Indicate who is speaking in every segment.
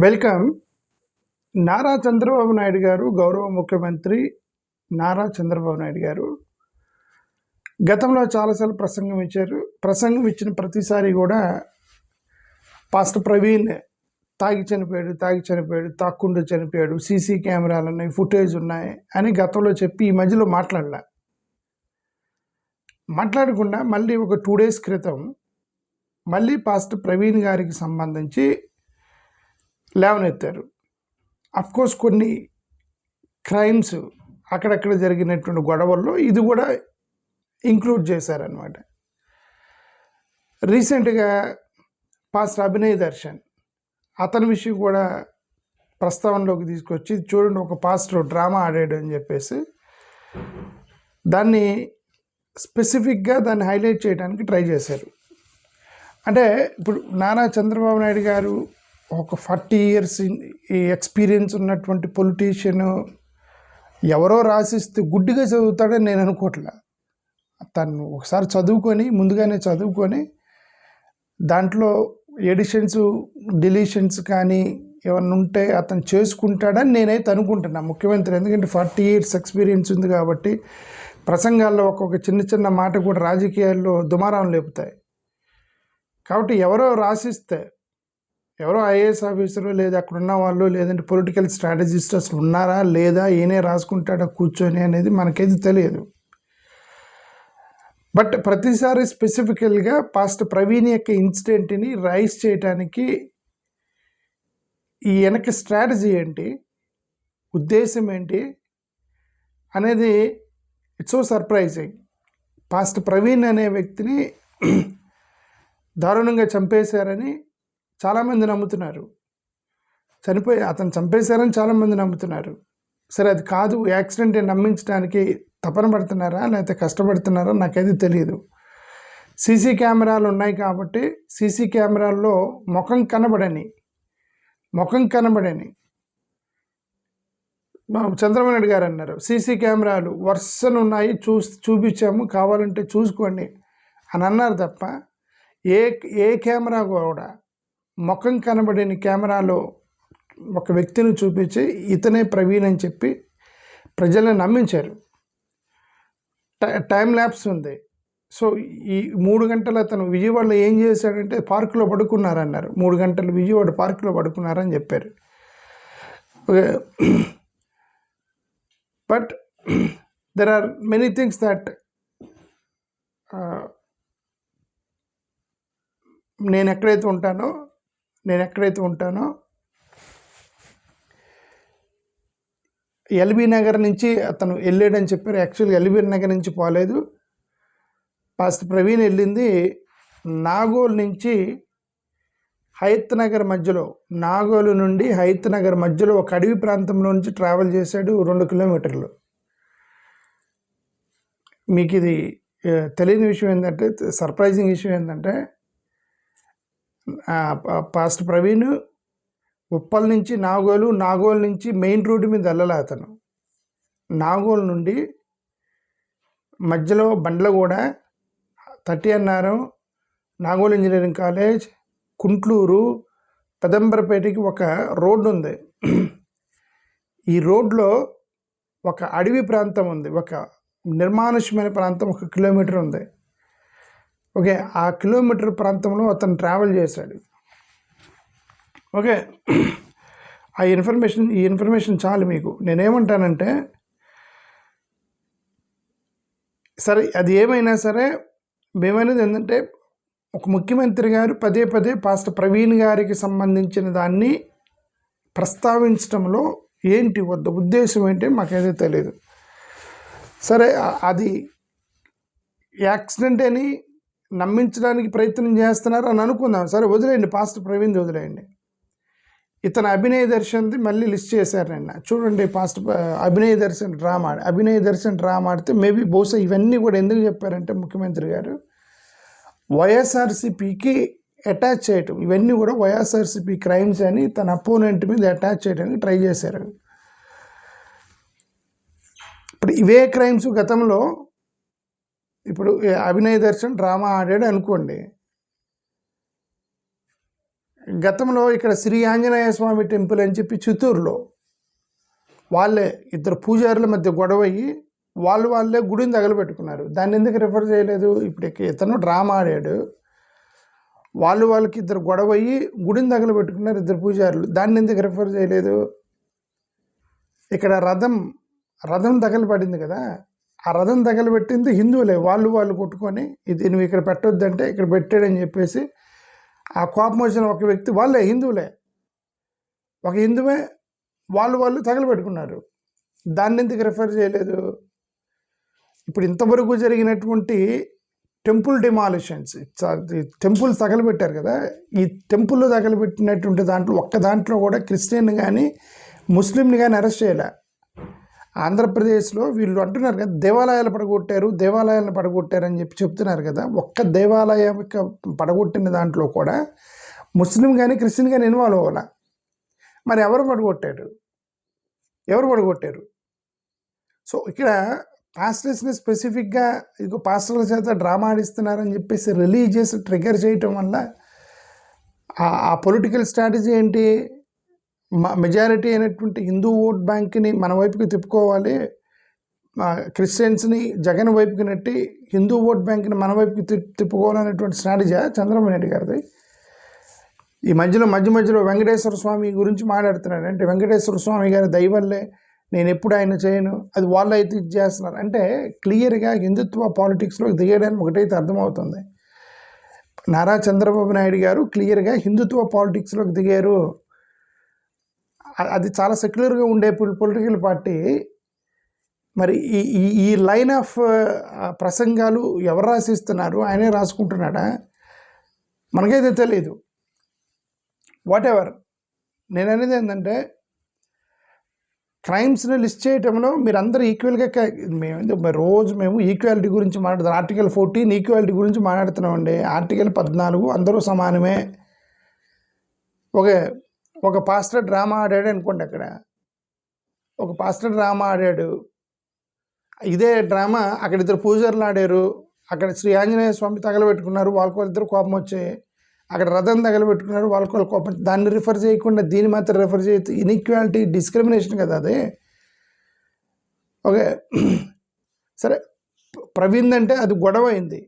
Speaker 1: Welcome. Nara Chandrababu Naidu గారు, గౌరవ ముఖ్యమంత్రి నారా చంద్రబాబు నాయుడు గారు గతంలో చాలాసార్లు ప్రసంగం ఇచ్చిన ప్రతిసారి కూడా పాస్టర్ ప్రవీణ్ తాగి చనిపోయాడు, తాక్కుంటూ చనిపోయాడు, సీసీ కెమెరాలు ఉన్నాయి, ఫుటేజ్ ఉన్నాయి అని గతంలో చెప్పి ఈ మధ్యలో మాట్లాడకుండా మళ్ళీ ఒక 2 days క్రితం మళ్ళీ పాస్టర్ ప్రవీణ్ గారికి సంబంధించి లేవనెత్తారు. అఫ్కోర్స్ కొన్ని క్రైమ్స్ అక్కడక్కడ జరిగినటువంటి గొడవల్లో ఇది కూడా ఇంక్లూడ్ చేశారనమాట. రీసెంట్గా పాస్టర్ అభినయ్ దర్శన్ అతని విషయం కూడా ప్రస్తావనలోకి తీసుకొచ్చి, చూడండి ఒక పాస్టర్ డ్రామా ఆడాడు అని చెప్పేసి దాన్ని స్పెసిఫిక్గా దాన్ని హైలైట్ చేయడానికి ట్రై చేశారు. అంటే ఇప్పుడు నారా చంద్రబాబు నాయుడు గారు ఒక 40 years ఎక్స్పీరియన్స్ ఉన్నటువంటి పొలిటీషియన్ ఎవరో రాసిస్తే గుడ్డిగా చదువుతాడని నేను అనుకోవట్లే. తను ఒకసారి ముందుగానే చదువుకొని దాంట్లో ఎడిషన్స్ డిలీషన్స్ కానీ ఏమన్నా ఉంటే అతను చేసుకుంటాడని నేనైతే అనుకుంటున్నా ముఖ్యమంత్రి. ఎందుకంటే 40 years ఎక్స్పీరియన్స్ ఉంది కాబట్టి ప్రసంగాల్లో ఒక్కొక్క చిన్న మాట కూడా రాజకీయాల్లో దుమారం లేపుతాయి. కాబట్టి ఎవరో రాసిస్తే, ఎవరో ఐఏఎస్ ఆఫీసరు లేదా అక్కడ ఉన్న వాళ్ళు లేదంటే పొలిటికల్ స్ట్రాటజిస్ట్ అసలు ఉన్నారా లేదా, ఈయనే రాసుకుంటాడా కూర్చొని అనేది మనకేది తెలియదు. బట్ ప్రతిసారి స్పెసిఫికల్గా పాస్టర్ ప్రవీణ్ యొక్క ఇన్సిడెంట్ని రైజ్ చేయడానికి ఈ వెనక స్ట్రాటజీ ఏంటి, ఉద్దేశం ఏంటి అనేది it's so surprising. Pastor Praveen అనే వ్యక్తిని దారుణంగా చంపేశారని చాలామంది నమ్ముతున్నారు. అతను చంపేశారని చాలామంది నమ్ముతున్నారు. సరే, అది కాదు, యాక్సిడెంట్ నమ్మించడానికి తపన పడుతున్నారా లేకపోతే కష్టపడుతున్నారా నాకైతే తెలియదు. సీసీ కెమెరాలు ఉన్నాయి కాబట్టి సీసీ కెమెరాల్లో ముఖం కనబడని చంద్రబాబు నాయుడు గారు అన్నారు, సీసీ కెమెరాలు వరుసను ఉన్నాయి, చూపించాము, కావాలంటే చూసుకోండి అని అన్నారు తప్ప ఏ కెమెరా కూడా ముఖం కనబడని కెమెరాలో ఒక వ్యక్తిని చూపించి ఇతనే ప్రవీణ్ అని చెప్పి ప్రజలను నమ్మించారు. టైం ల్యాప్స్ ఉంది. సో ఈ 3 గంటలు అతను విజయవాడలో ఏం చేశాడంటే పార్కులో పడుకున్నారన్నారు. 3 గంటలు విజయవాడ పార్కులో పడుకున్నారని చెప్పారు. But there are many things that నేను ఎక్కడైతే ఉంటానో ఎల్బీ నగర్ నుంచి అతను వెళ్ళాడని చెప్పారు. యాక్చువల్గా ఎల్బీ నగర్ నుంచి పోలేదు. పాస్టర్ ప్రవీణ్ వెళ్ళింది నాగోల్ నుంచి హయత్ నగర్ మధ్యలో, నాగోలు నుండి హయత్ నగర్ మధ్యలో ఒక అడవి ప్రాంతంలో నుంచి ట్రావెల్ చేశాడు 2 kilometers. మీకు ఇది తెలియని విషయం ఏంటంటే, సర్ప్రైజింగ్ విషయం ఏంటంటే, పాస్టర్ ప్రవీణ్ ఉప్పల్ నుంచి నాగోల్ నుంచి మెయిన్ రోడ్డు మీద వెళ్ళలే. అతను నాగోల్ నుండి మధ్యలో బండ్లగూడ, 30 అన్నారు, నాగోల్ ఇంజనీరింగ్ కాలేజ్, కుంట్లూరు, పెదంబరపేటకి ఒక రోడ్డు ఉంది. ఈ రోడ్లో ఒక అడవి ప్రాంతం ఉంది, ఒక నిర్మానుష్యమైన ప్రాంతం 1 kilometer ఉంది. ఓకే, ఆ కిలోమీటర్ ప్రాంతంలో అతను ట్రావెల్ చేశాడు. ఓకే, ఈ ఇన్ఫర్మేషన్ చాలు మీకు. నేనేమంటానంటే, సరే అది ఏమైనా సరే మేమనేది ఏంటంటే, ఒక ముఖ్యమంత్రి గారు పదే పాస్టర్ ప్రవీణ్ గారికి సంబంధించిన దాన్ని ప్రస్తావించడంలో ఏంటి ఉద్దేశం ఏంటి మాకైతే తెలియదు. సరే, అది యాక్సిడెంట్ అని నమ్మించడానికి ప్రయత్నం చేస్తున్నారు అని అనుకుందాం. సరే, వదిలేయండి, పాస్టర్ ప్రవీణ్ వదిలేయండి. ఇతను అభినయ్ దర్శన్ది మళ్ళీ లిస్ట్ చేశారు నిన్న. చూడండి, పాస్టర్ అభినయ్ దర్శన్ డ్రామా ఆడితే మేబీ బహుశా ఇవన్నీ కూడా ఎందుకు చెప్పారంటే ముఖ్యమంత్రి గారు వైఎస్ఆర్సీపీకి అటాచ్ చేయటం, ఇవన్నీ కూడా వైఎస్ఆర్సీపీ క్రైమ్స్ అని తన అపోనెంట్ మీద అటాచ్ చేయడానికి ట్రై చేశారు. ఇప్పుడు ఇవే క్రైమ్స్ గతంలో, ఇప్పుడు అభినయ్ దర్శన్ డ్రామా ఆడాడు అనుకోండి, గతంలో ఇక్కడ శ్రీ ఆంజనేయ స్వామి టెంపుల్ అని చెప్పి చిత్తూరులో వాళ్ళే ఇద్దరు పూజారుల మధ్య గొడవ అయ్యి వాళ్ళే గుడిని తగలబెట్టుకున్నారు. దాన్ని ఎందుకు రిఫర్ చేయలేదు? ఇప్పుడు ఇతను డ్రామా ఆడాడు, వాళ్ళకి ఇద్దరు గొడవ అయ్యి గుడిని తగలబెట్టుకున్నారు ఇద్దరు పూజారులు. దాన్ని ఎందుకు రిఫర్ చేయలేదు? ఇక్కడ రథం తగలబడింది కదా, ఆ రథం తగలబెట్టింది హిందువులే. వాళ్ళు కొట్టుకొని ఇది నువ్వు ఇక్కడ పెట్టొద్దంటే ఇక్కడ పెట్టాడని చెప్పేసి ఆ కోపం వచ్చిన ఒక వ్యక్తి, వాళ్ళే హిందువులే, ఒక హిందువే వాళ్ళు తగలబెట్టుకున్నారు. దాన్ని ఎందుకు రిఫర్ చేయలేదు? ఇప్పుడు ఇంతవరకు జరిగినటువంటి టెంపుల్ డిమాలిషన్స్, టెంపుల్స్ తగలబెట్టారు కదా, ఈ టెంపుల్ తగలబెట్టినటువంటి దాంట్లో కూడా క్రిస్టియన్ కానీ ముస్లింని కానీ అరెస్ట్ చేయలే. ఆంధ్రప్రదేశ్లో వీళ్ళు అంటున్నారు కదా దేవాలయాలను పడగొట్టారు అని చెప్పి చెప్తున్నారు కదా. ఒక్క దేవాలయం పడగొట్టిన దాంట్లో కూడా ముస్లిం కానీ క్రిస్టియన్ కానీ ఇన్వాల్వ్ అవ్వాల. మరి ఎవరు పడగొట్టారు? సో ఇక్కడ పాస్టర్స్ని స్పెసిఫిక్గా ఇదిగో పాస్టర్ల చేత డ్రామా ఆడిస్తున్నారని చెప్పేసి రిలీజియస్ ట్రిగర్ చేయటం వల్ల ఆ పొలిటికల్ స్ట్రాటజీ ఏంటి? మెజారిటీ అయినటువంటి హిందూ ఓట్ బ్యాంక్ని మన వైపుకి తిప్పుకోవాలి, క్రిస్టియన్స్ని జగన్ వైపుకి నెట్టి హిందూ ఓట్ బ్యాంక్ని మన వైపుకి తిప్పుకోవాలనేటువంటి స్ట్రాటజీ చంద్రబాబు నాయుడు గారిది. ఈ మధ్యలో వెంకటేశ్వర స్వామి గురించి మాట్లాడుతున్నాడు. అంటే వెంకటేశ్వర స్వామి గారి దయవల్లే నేను ఎప్పుడు ఆయన చేయను, అది వాళ్ళు అయితే ఇది చేస్తున్నారు అంటే క్లియర్గా హిందుత్వ పాలిటిక్స్లోకి దిగడానికి ఒకటైతే అర్థమవుతుంది. నారా చంద్రబాబు నాయుడు గారు క్లియర్గా హిందుత్వ పాలిటిక్స్లోకి దిగారు. అది చాలా సెక్యులర్గా ఉండే పొలిటికల్ పార్టీ. మరి ఈ లైన్ ఆఫ్ ప్రసంగాలు ఎవరు రాసిస్తున్నారు? ఆయనే రాసుకుంటున్నాడా? మనకైతే తెలియదు. వాట్ ఎవర్, నేను అనేది ఏంటంటే క్రైమ్స్ని లిస్ట్ చేయటంలో మీరు అందరూ ఈక్వల్గా మేము ఈక్వాలిటీ గురించి మాట్లాడుతున్నాం. ఆర్టికల్ 14 ఈక్వాలిటీ గురించి మాట్లాడుతున్నామండి. ఆర్టికల్ 14 అందరూ సమానమే. ఒక పాస్టర్ డ్రామా ఆడాడు అనుకోండి, అక్కడ ఒక పాస్టర్ డ్రామా ఆడాడు, ఇదే డ్రామా అక్కడ ఇద్దరు పూజారులు ఆడారు, అక్కడ శ్రీ ఆంజనేయ స్వామి తగలబెట్టుకున్నారు, వాళ్ళిద్దరు కోపం వచ్చాయి, అక్కడ రథం తగలబెట్టుకున్నారు, వాళ్ళ కోపం. దాన్ని రిఫర్ చేయకుండా దీన్ని మాత్రం రిఫర్ చేయొచ్చు. ఇన్ఈక్వాలిటీ, డిస్క్రిమినేషన్ కదా అది. ఓకే సరే, ప్రవీణ్ అంటే అది గొడవ అయింది,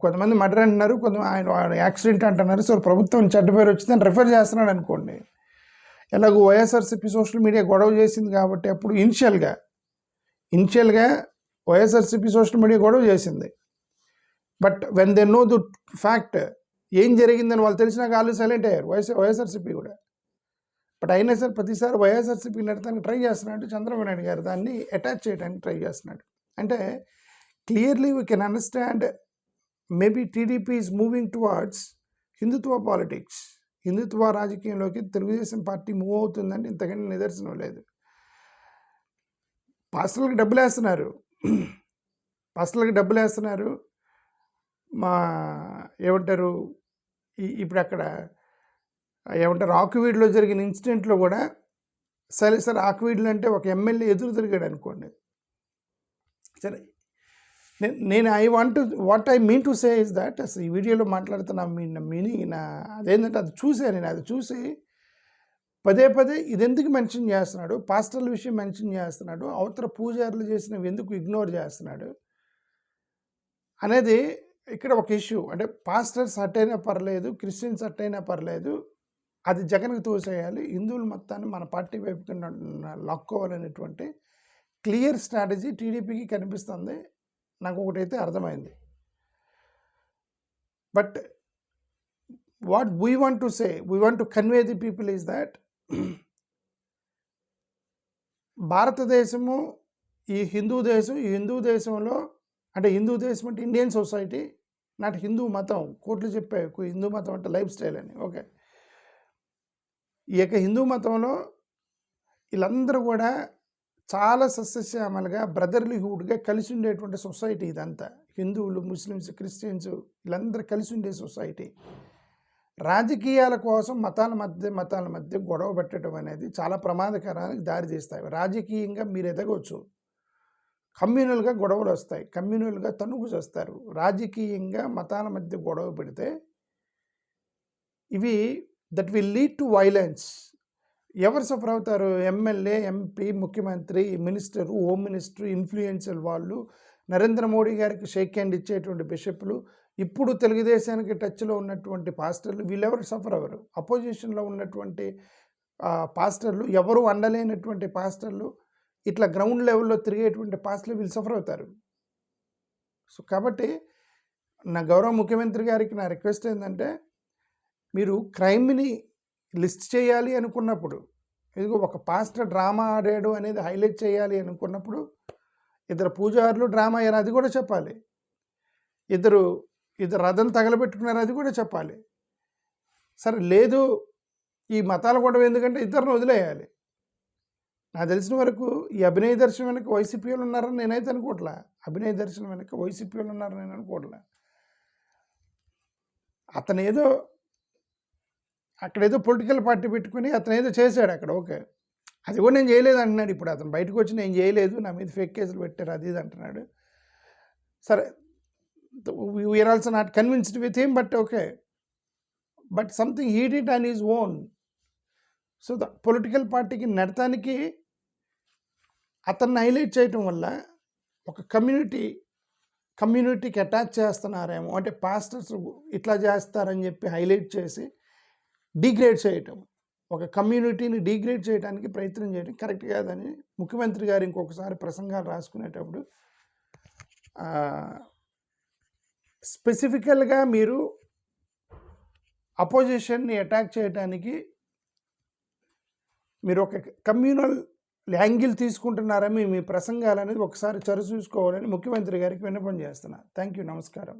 Speaker 1: కొంతమంది మర్డర్ అంటున్నారు, ఆయన యాక్సిడెంట్ అంటున్నారు. సో ప్రభుత్వం చెడ్డ పేరు వచ్చిందని రిఫర్ చేస్తున్నాడు అనుకోండి. ఎలాగో వైఎస్ఆర్సీపీ సోషల్ మీడియా గొడవ చేసింది కాబట్టి అప్పుడు ఇనిషియల్గా వైఎస్ఆర్సీపీ సోషల్ మీడియా గొడవ చేసింది. But when they know the fact, ఏం జరిగిందని వాళ్ళు తెలిసినాక వాళ్ళు సైలెంట్ అయ్యారు వైఎస్ఆర్సీపీ కూడా. బట్ అయినా సరే ప్రతిసారి వైఎస్ఆర్సీపీ నడతానికి ట్రై చేస్తున్నాడు చంద్రబాబు నాయుడు గారు, దాన్ని అటాచ్ చేయడానికి ట్రై చేస్తున్నాడు. అంటే clearly we can understand maybe TDP is moving towards Hindutva politics. హిందుత్వ రాజకీయంలోకి తెలుగుదేశం పార్టీ మూవ్ అవుతుందంటే ఇంతకంటే నిదర్శనం లేదు. పాస్టర్లకు డబ్బులు వేస్తున్నారు. మా ఏమంటారు, ఇప్పుడు అక్కడ ఏమంటారు ఆకువీడులో జరిగిన ఇన్సిడెంట్లో కూడా సరే ఆకువీడులు అంటే ఒక ఎమ్మెల్యే ఎదురు తిరిగాడు అనుకోండి. సరే, నేను what I mean to say is that అసలు ఈ వీడియోలో మాట్లాడుతున్న మీనింగ్ అదేంటంటే అది చూసి పదే ఇది ఎందుకు మెన్షన్ చేస్తున్నాడు, పాస్టర్ల విషయం మెన్షన్ చేస్తున్నాడు, అవతల పూజారులు చేసినవి ఎందుకు ఇగ్నోర్ చేస్తున్నాడు అనేది ఇక్కడ ఒక ఇష్యూ. అంటే పాస్టర్స్ అట్టయినా పర్లేదు, క్రిస్టియన్స్ అట్టయినా పర్లేదు, అది జగన్కి తోసేయాలి, హిందువుల మొత్తాన్ని మన పార్టీ వైపుకి లాక్కోవాలనేటువంటి క్లియర్ స్ట్రాటజీ టీడీపీకి కనిపిస్తుంది. నాకు ఒకటైతే అర్థమైంది. But what we want to convey the people is that భారతదేశము ఈ హిందూ దేశంలో అంటే హిందూ దేశం అంటే ఇండియన్ సొసైటీ, నాట్ హిందూ మతం. కోట్లు చెప్పే హిందూ మతం అంటే లైఫ్ స్టైల్ అని. ఓకే, ఈ యొక్క హిందూ మతంలో వీళ్ళందరూ కూడా చాలా సస్యశ్యామలుగా బ్రదర్లీహుడ్గా కలిసి ఉండేటువంటి సొసైటీ ఇదంతా. హిందువులు, ముస్లిమ్స్, క్రిస్టియన్స్ వీళ్ళందరూ కలిసి ఉండే సొసైటీ. రాజకీయాల కోసం మతాల మధ్య గొడవ పెట్టడం అనేది చాలా ప్రమాదకరానికి దారి తీస్తాయి. రాజకీయంగా మీరు ఎదగవచ్చు, కమ్యూనల్గా గొడవలు వస్తాయి, కమ్యూనల్గా తనుగు చేస్తారు. రాజకీయంగా మతాల మధ్య గొడవ పెడితే ఇవి that will lead to violence. ఎవరు సఫర్ అవుతారు? ఎమ్మెల్యే, ఎంపీ, ముఖ్యమంత్రి, మినిస్టర్, హోమ్ మినిస్టర్, ఇన్ఫ్లుయెన్షియల్ వాళ్ళు, నరేంద్ర మోడీ గారికి షేక్ హ్యాండ్ ఇచ్చేటువంటి బిషప్లు, ఇప్పుడు తెలుగుదేశానికి టచ్లో ఉన్నటువంటి పాస్టర్లు, వీళ్ళెవరు సఫర్ అవ్వరు. అపోజిషన్లో ఉన్నటువంటి పాస్టర్లు, ఎవరు అండలేనటువంటి పాస్టర్లు, ఇట్లా గ్రౌండ్ లెవెల్లో తిరిగేటువంటి పాస్టర్లు వీళ్ళు సఫర్ అవుతారు. సో కాబట్టి నా గౌరవ ముఖ్యమంత్రి గారికి నా రిక్వెస్ట్ ఏంటంటే, మీరు క్రైమ్ని లిస్ట్ చేయాలి అనుకున్నప్పుడు, ఇదిగో ఒక పాస్టర్ డ్రామా ఆడాడు అనేది హైలైట్ చేయాలి అనుకున్నప్పుడు, ఇద్దరు పూజారులు డ్రామా అయ్యారు అది కూడా చెప్పాలి. ఇద్దరు రథం తగలబెట్టుకున్నారు అది కూడా చెప్పాలి. సరే లేదు ఈ మతాల గొడవ ఎందుకంటే ఇద్దరిని వదిలేయాలి. నాకు తెలిసిన వరకు ఈ అభినయ దర్శనం వెనక వైసీపీ వాళ్ళు ఉన్నారని నేనైతే అనుకోవట్లా. అభినయ దర్శనం వెనక వైసీపీ వాళ్ళు ఉన్నారని నేను అనుకోవట్లా. అతనేదో అక్కడేదో పొలిటికల్ పార్టీ పెట్టుకుని అతనేదో చేశాడు అక్కడ, ఓకే, అది కూడా నేను చేయలేదు అంటున్నాడు. ఇప్పుడు అతను బయటకు వచ్చి నేను చేయలేదు, నా మీద ఫేక్ కేసులు పెట్టారు అది ఇది అంటున్నాడు. సరే, we're also not convinced with him, but okay, but something he did on his own. So the political పార్టీకి నడతానికి అతన్ని హైలైట్ చేయటం వల్ల ఒక కమ్యూనిటీకి అటాచ్ చేస్తున్నారేమో, అంటే పాస్టర్స్ ఇట్లా చేస్తారని చెప్పి హైలైట్ చేసి డిగ్రేడ్ చేయటం, ఒక కమ్యూనిటీని డిగ్రేడ్ చేయడానికి ప్రయత్నం చేయడం కరెక్ట్ కాదని ముఖ్యమంత్రి గారు ఇంకొకసారి ప్రసంగాలు రాసుకునేటప్పుడు స్పెసిఫికల్గా మీరు అపోజిషన్ని అటాక్ చేయడానికి మీరు ఒక కమ్యూనల్ యాంగిల్ తీసుకుంటున్నారా మీ ప్రసంగాలు అనేది ఒకసారి చర్చ చూసుకోవాలని ముఖ్యమంత్రి గారికి విన్నపం చేస్తున్నా. థ్యాంక్ యూ, నమస్కారం.